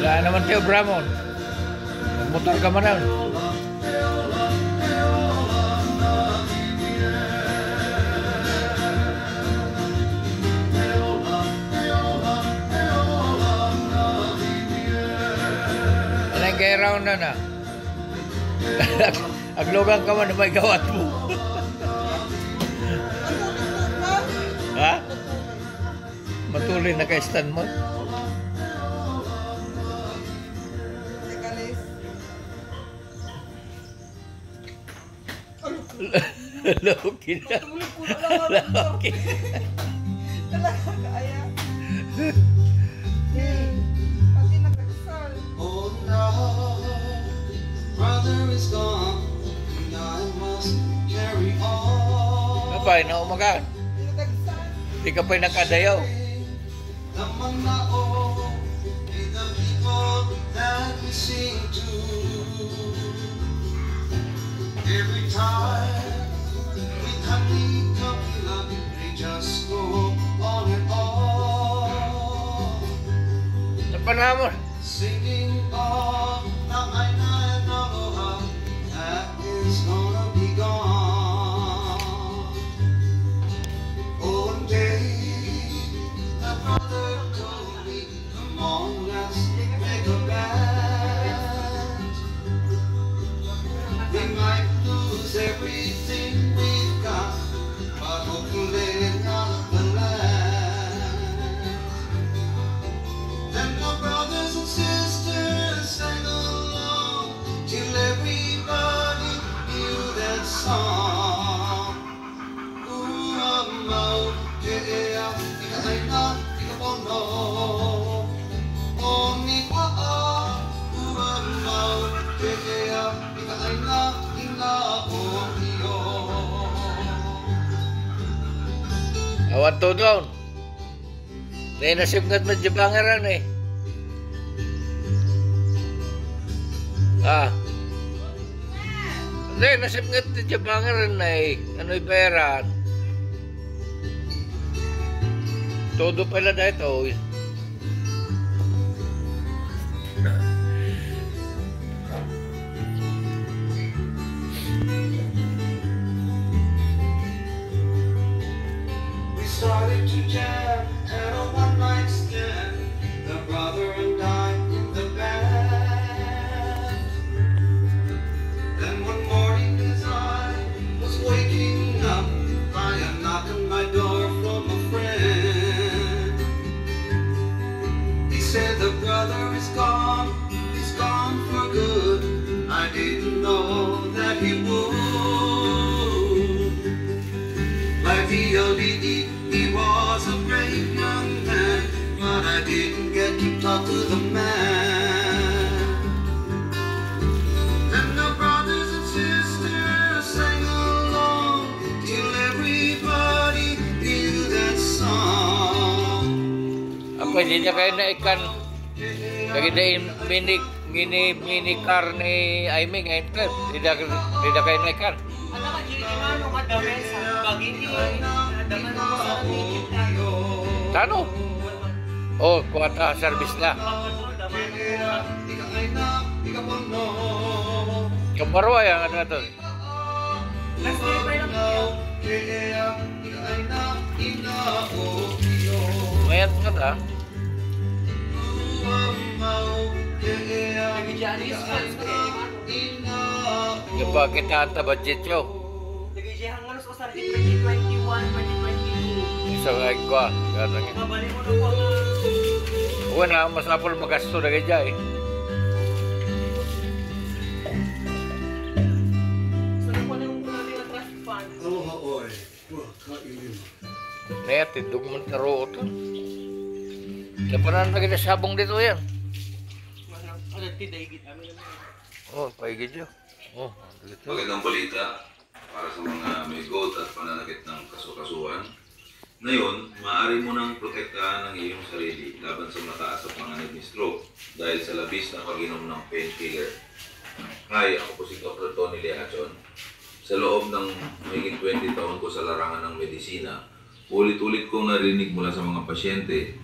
Wala naman Teo Bramon. Motor ka man na. Anong kaya round na na? Aglogang ka man na may gawat mo. Ha? Matuloy na kay stand mo? Loki na. Loki. Talaga kaya. Pati nag-asal. Oh no, brother is gone, and I must carry on. Kapay na umaga. Di ka pa'y nakadayaw. Among the old, the people that we sing to. Every time we come love, they just go on and on. Napanamon. Singing all the I know that is gonna be gone. One day, the brother told me, come on, let's make a band. We might lose everything we've got, but hopefully not the land. Then the brothers and sisters sang along till everybody knew that song. Ooh, yeah, ika'y na, ikapono. Oni wa, yeah, ika'y na, Awan to doon. Dahil nasibngat mo Jabangaran eh. Dahil nasibngat mo Jabangaran eh. Ano'y bayaran? Todo pala na ito. Started to jam at a one-night stand, the brother and I in the band. Then one morning as I was waking up by a knock on my door from a friend, he said the brother is gone, he's gone for good. I didn't know that he would. Like the LDE, he was a brave young man, but I didn't get to talk to the man. Then the brothers and sisters sang along till everybody knew that song. Apa hindi niya kayo na ikan? Lagi na mini car ni Aimee ngayon club. Hindi kayo na ikan. Ano ka, Gino, ka daw sa bagini. Tano? Oh, kuwata service na. Kamarwa yan, ano na to? Mayat ka na? Kapag kita ang budget nyo. Nag-ihangan sa sa 2021, 2022. Isa nga ko ah. Mabalik mo na po nga. Huwag na, mas napol magasto na kaya eh. Saan po na yung natin na trust fund? Oo, oy. Kailin. Naya, tindog mo na roon ito. Kapanan lagi na sabong dito yan. Ano, tidayigit namin naman. Oh, paigid nyo. Oh, dito. Magandang balita para sa mga may gout at pananakit ng kasukasuan. Ngayon, maaari mo nang protektahan ang iyong sarili laban sa mataas at panganib ni stroke dahil sa labis na pag-inom ng painkiller. Hi, ako po si Dr. Tony Leachon. Sa loob ng mahigit 20 taon ko sa larangan ng medisina, ulit-ulit kong narinig mula sa mga pasyente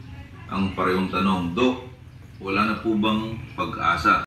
ang parehong tanong, Dok, wala na po bang pag-asa